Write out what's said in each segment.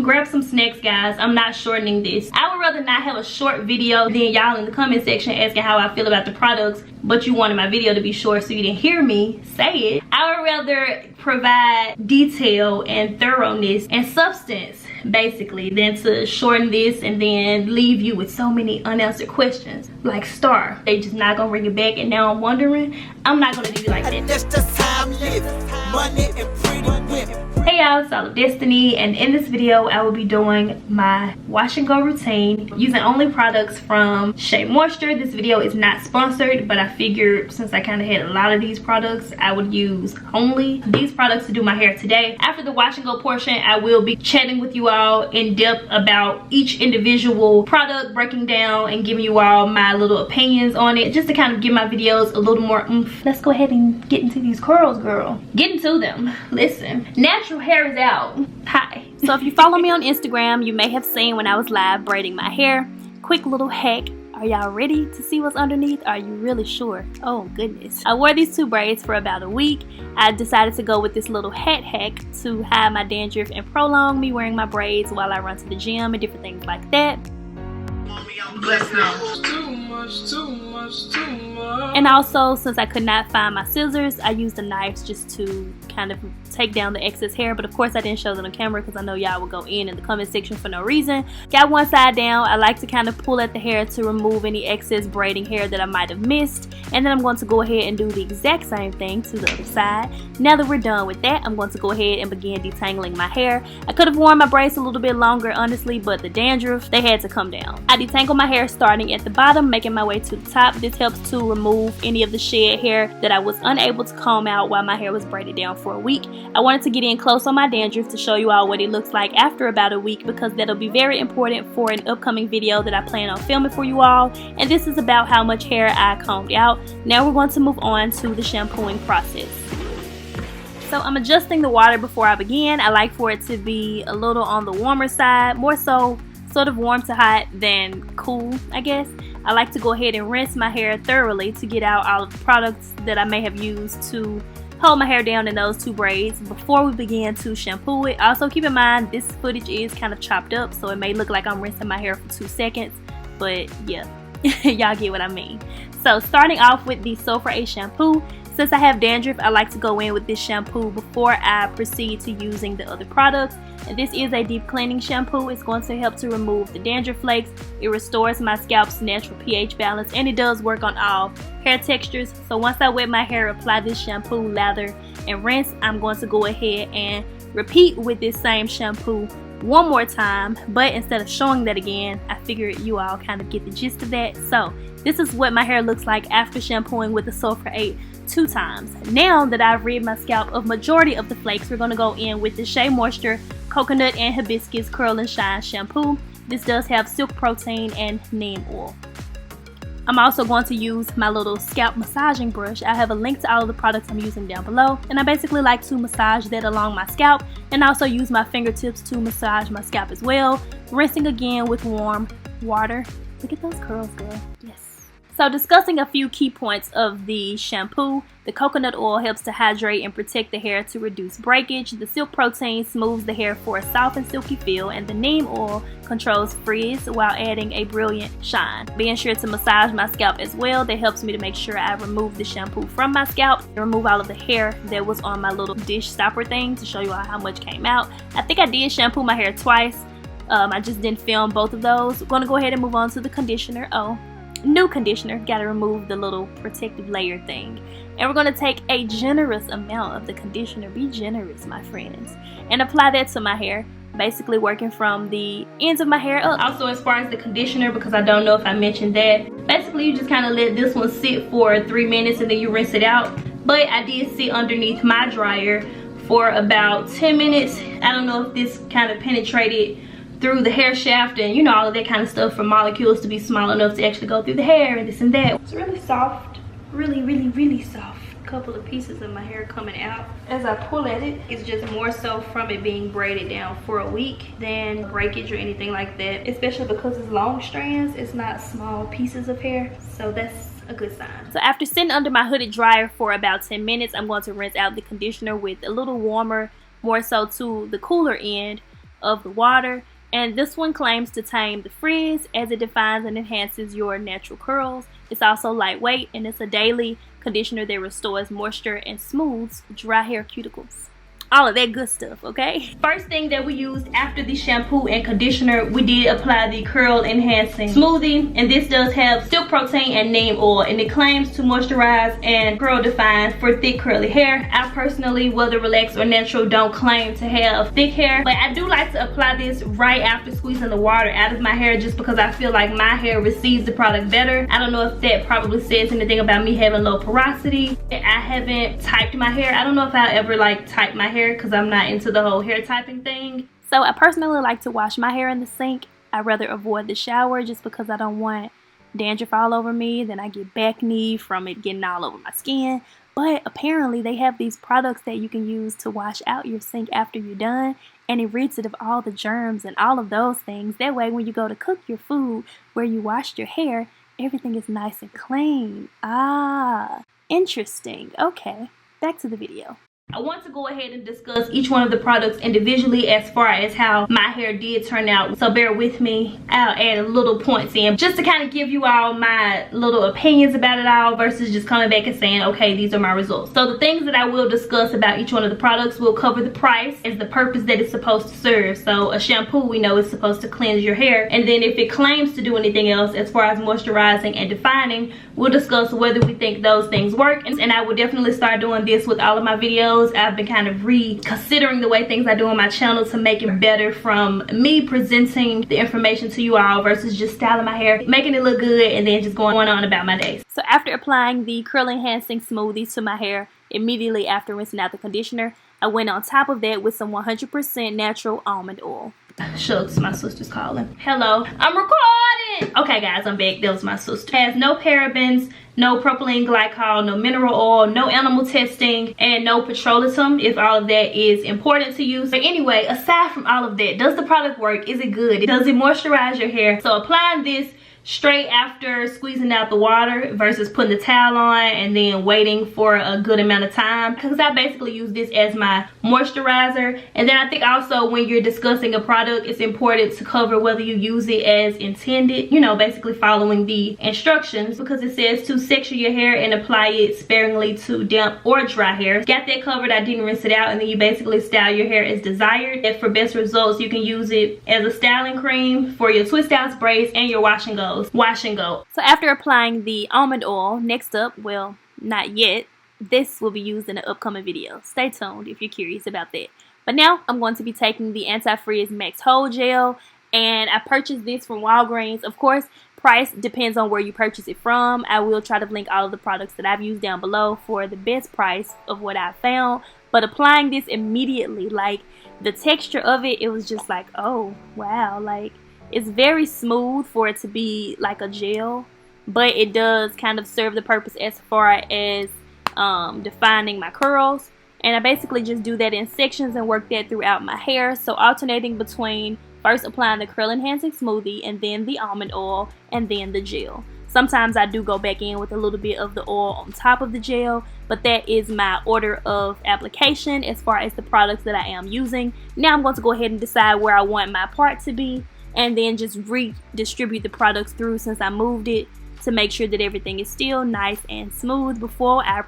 grab some snacks, guys. I'm not shortening this. I would rather not have a short video than y'all in the comment section asking how I feel about the products, but you wanted my video to be short so you didn't hear me say it. I would rather provide detail and thoroughness and substance, basically, than to shorten this and then leave you with so many unanswered questions. Like Star, they just not gonna bring it back, and now I'm wondering. I'm not gonna do you like that. That's just how I'm living. Money and pretty women. Hey y'all, it's All of Destiny, and in this video I will be doing my wash and go routine using only products from Shea Moisture. This video is not sponsored, but I figured since I kind of had a lot of these products, I would use only these products to do my hair today. After the wash and go portion, I will be chatting with you all in depth about each individual product, breaking down and giving you all my little opinions on it, just to kind of give my videos a little more oomph. Let's go ahead and get into these curls, girl. Get into them. Listen, natural hair is out. Hi. So if you follow me on Instagram, you may have seen when I was live braiding my hair. Quick little hack. Are y'all ready to see what's underneath? Are you really sure? Oh goodness. I wore these two braids for about a week. I decided to go with this little hat hack to hide my dandruff and prolong me wearing my braids while I run to the gym and different things like that. And also, since I could not find my scissors, I used the knives just to kind of take down the excess hair. But of course I didn't show that on camera because I know y'all will go in the comment section for no reason. Got one side down. I like to kind of pull at the hair to remove any excess braiding hair that I might have missed, and then I'm going to go ahead and do the exact same thing to the other side. Now that we're done with that, I'm going to go ahead and begin detangling my hair. I could have worn my braids a little bit longer, honestly, but the dandruff, they had to come down. I detangle my hair starting at the bottom, making my way to the top. This helps to remove any of the shed hair that I was unable to comb out while my hair was braided down for a week. I wanted to get in close on my dandruff to show you all what it looks like after about a week, because that'll be very important for an upcoming video that I plan on filming for you all, and this is about how much hair I combed out. Now we're going to move on to the shampooing process. So I'm adjusting the water before I begin. I like for it to be a little on the warmer side, more so sort of warm to hot than cool, I guess. I like to go ahead and rinse my hair thoroughly to get out all of the products that I may have used to hold my hair down in those two braids before we begin to shampoo it. Also keep in mind this footage is kind of chopped up, so it may look like I'm rinsing my hair for 2 seconds, but yeah, y'all get what I mean. So starting off with the ᶫᵒᵒᵒ shampoo. Since I have dandruff, I like to go in with this shampoo before I proceed to using the other products. And this is a deep cleaning shampoo. It's going to help to remove the dandruff flakes. It restores my scalp's natural pH balance, and it does work on all hair textures. So once I wet my hair, apply this shampoo, lather, and rinse. I'm going to go ahead and repeat with this same shampoo one more time, but instead of showing that again, I figured you all kind of get the gist of that. So this is what my hair looks like after shampooing with the ᶫᵒᵒᵒ 2 times. Now that I've rid my scalp of majority of the flakes, we're going to go in with the Shea Moisture Coconut and Hibiscus Curl and Shine shampoo. This does have silk protein and neem oil. I'm also going to use my little scalp massaging brush. I have a link to all of the products I'm using down below, and I basically like to massage that along my scalp, and also use my fingertips to massage my scalp as well, rinsing again with warm water. Look at those curls, girl. Yes. So discussing a few key points of the shampoo, the coconut oil helps to hydrate and protect the hair to reduce breakage. The silk protein smooths the hair for a soft and silky feel, and the neem oil controls frizz while adding a brilliant shine. Being sure to massage my scalp as well. That helps me to make sure I remove the shampoo from my scalp and remove all of the hair that was on my little dish stopper thing to show you all how much came out. I think I did shampoo my hair twice. I just didn't film both of those. I'm going to go ahead and move on to the conditioner. New conditioner, gotta remove the little protective layer thing, and we're going to take a generous amount of the conditioner. Be generous, my friends, and apply that to my hair, basically working from the ends of my hair up. Also, as far as the conditioner, because I don't know if I mentioned that, basically you just kind of let this one sit for 3 minutes and then you rinse it out, but I did sit underneath my dryer for about 10 minutes. I don't know if this kind of penetrated through the hair shaft and you know, all of that kind of stuff for molecules to be small enough to actually go through the hair and this and that. It's really soft, really soft. A couple of pieces of my hair coming out as I pull at it. It's just more so from it being braided down for a week than breakage or anything like that, especially because it's long strands. It's not small pieces of hair, so that's a good sign. So after sitting under my hooded dryer for about 10 minutes, I'm going to rinse out the conditioner with a little warmer, more so to the cooler end of the water. And this one claims to tame the frizz as it defines and enhances your natural curls. It's also lightweight, and it's a daily conditioner that restores moisture and smooths dry hair cuticles. All of that good stuff, okay? First thing that we used after the shampoo and conditioner, we did apply the curl enhancing smoothie, and this does have silk protein and neem oil, and it claims to moisturize and curl define for thick curly hair. I personally, whether relaxed or natural, don't claim to have thick hair, but I do like to apply this right after squeezing the water out of my hair, just because I feel like my hair receives the product better. I don't know if that probably says anything about me having low porosity. I haven't typed my hair. I don't know if I'll ever like type my hair, because I'm not into the whole hair typing thing. So I personally like to wash my hair in the sink. I rather avoid the shower just because I don't want dandruff all over me. Then I get acne from it getting all over my skin. But apparently they have these products that you can use to wash out your sink after you're done, and it rids it of all the germs and all of those things. That way when you go to cook your food where you washed your hair, everything is nice and clean. Ah, interesting. Okay, back to the video. I want to go ahead and discuss each one of the products individually as far as how my hair did turn out. So bear with me. I'll add a little points in just to kind of give you all my little opinions about it all versus just coming back and saying, okay, these are my results. So the things that I will discuss about each one of the products will cover the price as the purpose that it's supposed to serve. So a shampoo, we know is supposed to cleanse your hair. And then if it claims to do anything else as far as moisturizing and defining, we'll discuss whether we think those things work. And I will definitely start doing this with all of my videos. I've been kind of reconsidering the way things I do on my channel to make it better from me presenting the information to you all versus just styling my hair, making it look good, and then just going on about my day. So after applying the curl enhancing smoothies to my hair, immediately after rinsing out the conditioner, I went on top of that with some 100% natural almond oil. Shucks, my sister's calling. Hello, I'm recording. Okay guys, I'm back. That was my sister. It has no parabens, no propylene glycol, no mineral oil, no animal testing, and no petroleum, if all of that is important to you. So anyway, aside from all of that, does the product work? Is it good? Does it moisturize your hair? So applying this straight after squeezing out the water versus putting the towel on and then waiting for a good amount of time, because I basically use this as my moisturizer. And then I think also when you're discussing a product, it's important to cover whether you use it as intended, you know, basically following the instructions, because it says to section your hair and apply it sparingly to damp or dry hair. Got that covered. I didn't rinse it out, and then you basically style your hair as desired. And for best results, you can use it as a styling cream for your twist out sprays and your wash and go. Wash and go. So after applying the almond oil, next up, well, not yet, this will be used in an upcoming video. Stay tuned if you're curious about that. But now I'm going to be taking the Anti-Frizz Max Hold Gel, and I purchased this from Walgreens. Of course, price depends on where you purchase it from. I will try to link all of the products that I've used down below for the best price of what I found. But applying this immediately, like the texture of it, it was just like, oh wow, like it's very smooth for it to be like a gel, but it does kind of serve the purpose as far as defining my curls. And I basically just do that in sections and work that throughout my hair. So alternating between first applying the curl enhancing smoothie and then the almond oil and then the gel. Sometimes I do go back in with a little bit of the oil on top of the gel, but that is my order of application as far as the products that I am using. Now I'm going to go ahead and decide where I want my part to be, and then just redistribute the products through since I moved it to make sure that everything is still nice and smooth before I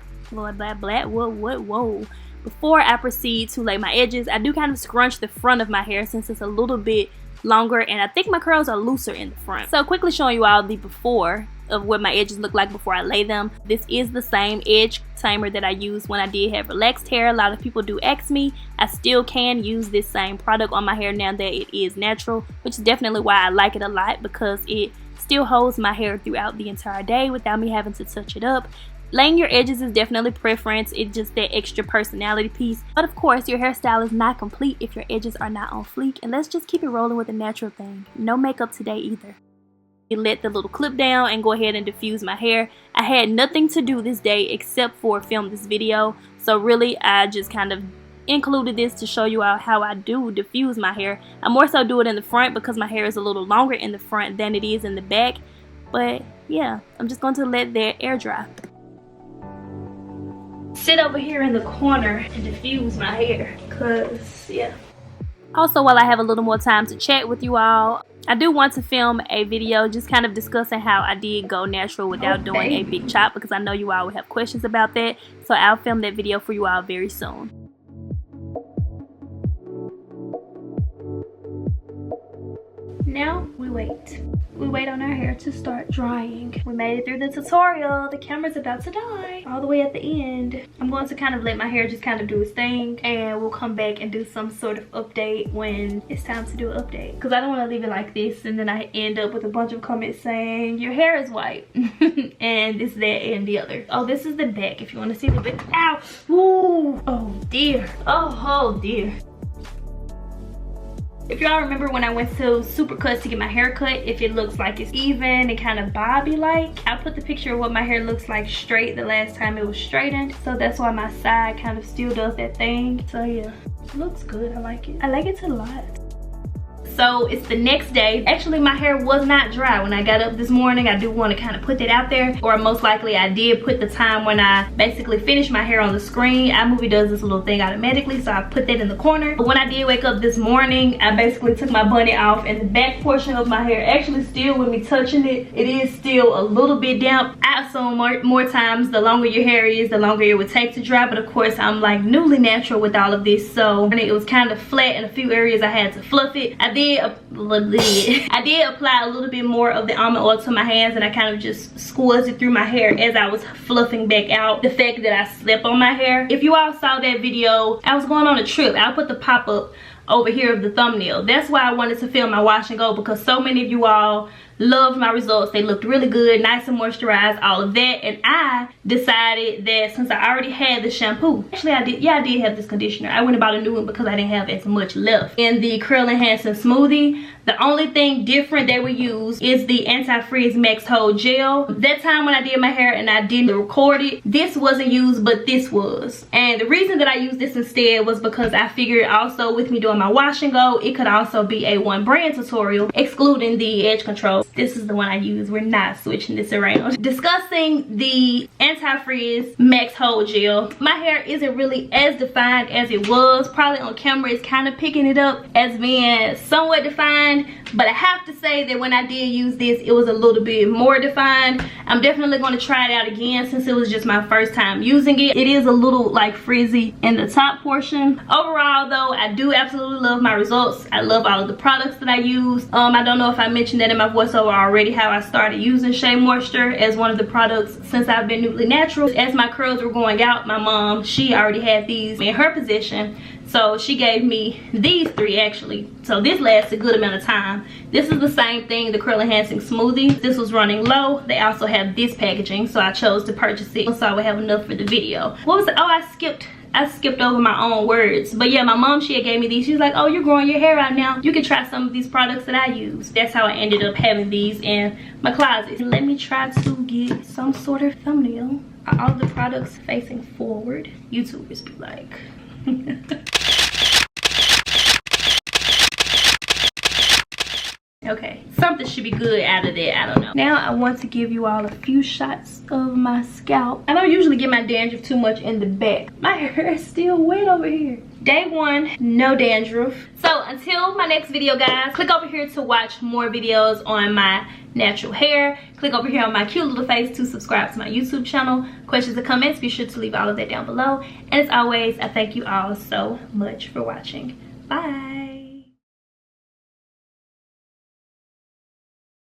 before I proceed to lay my edges. I do kind of scrunch the front of my hair since it's a little bit longer, and I think my curls are looser in the front. So quickly showing you all the before of what my edges look like before I lay them. This is the same edge tamer that I used when I did have relaxed hair. A lot of people do ask me. I still can use this same product on my hair now that it is natural, which is definitely why I like it a lot, because it still holds my hair throughout the entire day without me having to touch it up. Laying your edges is definitely preference. It's just that extra personality piece. But of course, your hairstyle is not complete if your edges are not on fleek. And let's just keep it rolling with a natural thing. No makeup today either. Let the little clip down and go ahead and diffuse my hair. I had nothing to do this day except for film this video, so really I just kind of included this to show you all how I do diffuse my hair. I more so do it in the front because my hair is a little longer in the front than it is in the back. But yeah, I'm just going to let that air dry. Sit over here in the corner and diffuse my hair, cause yeah, Also, while I have a little more time to chat with you all, I do want to film a video just kind of discussing how I did go natural without doing a big chop, because I know you all will have questions about that. So I'll film that video for you all very soon. Now we wait. We wait on our hair to start drying. We made it through the tutorial. The camera's about to die. All the way at the end. I'm going to kind of let my hair just kind of do its thing, and we'll come back and do some sort of update when it's time to do an update. Because I don't want to leave it like this and then I end up with a bunch of comments saying your hair is white and this, that, and the other. Oh, this is the back if you want to see the back. Ow! Ooh! Oh dear. Oh dear. If y'all remember when I went to Supercuts to get my hair cut, if it looks like it's even and kind of bobby like, I'll put the picture of what my hair looks like straight the last time it was straightened. So that's why my side kind of still does that thing. So yeah, it looks good. I like it. I like it a lot. So it's the next day. Actually, my hair was not dry when I got up this morning. I do want to kind of put that out there. Or most likely I did put the time when I basically finished my hair on the screen. iMovie does this little thing automatically, so I put that in the corner. But when I did wake up this morning, I basically took my bunny off, and the back portion of my hair actually still, with me touching it, it is still a little bit damp. I assume more times the longer your hair is, the longer it would take to dry. But of course, I'm like newly natural with all of this, so it was kind of flat in a few areas. I had to fluff it. I did apply a little bit more of the almond oil to my hands, and I kind of just squeezed it through my hair as I was fluffing back out the fact that I slept on my hair. If you all saw that video, I was going on a trip. I'll put the pop-up over here of the thumbnail. That's why I wanted to film my wash and go, because so many of you all loved my results. They looked really good, nice and moisturized, all of that. And I decided that since I already had the shampoo, actually I did have this conditioner. I went and bought a new one because I didn't have as much left. In the Curl Enhancing Smoothie, the only thing different they would use is the Anti-Frizz Max Hold Gel. That time when I did my hair and I didn't record it, this wasn't used, but this was. And the reason that I used this instead was because I figured also with me doing my wash and go, it could also be a one brand tutorial, excluding the edge control. This is the one I use. We're not switching this around. Discussing the Anti-Frizz Max Hold Gel, my hair isn't really as defined as it was. Probably on camera it's kind of picking it up as being somewhat defined, but I have to say that when I did use this, it was a little bit more defined. I'm definitely going to try it out again since it was just my first time using it. It is a little like frizzy in the top portion. Overall though, I do absolutely love my results. I love all of the products that I use. I don't know if I mentioned that in my voiceover already, how I started using Shea Moisture as one of the products since I've been newly natural. As my curls were going out, my mom, she already had these in her possession, so she gave me these three actually. So this lasts a good amount of time. This is the same thing, the Curl Enhancing Smoothie. This was running low. They also have this packaging, so I chose to purchase it so I would have enough for the video. What was it? Oh, I skipped over my own words. But yeah, my mom, she had gave me these. She was like, oh, you're growing your hair out now, you can try some of these products that I use. That's how I ended up having these in my closet. Let me try to get some sort of thumbnail. Are all the products facing forward? YouTubers be like. Okay, something should be good out of that. I don't know. Now I want to give you all a few shots of my scalp. I don't usually get my dandruff too much in the back. My hair is still wet over here. Day one, no dandruff. So until my next video, guys, click over here to watch more videos on my natural hair. Click over here on my cute little face to subscribe to my YouTube channel. Questions and comments, be sure to leave all of that down below. And as always, I thank you all so much for watching. Bye.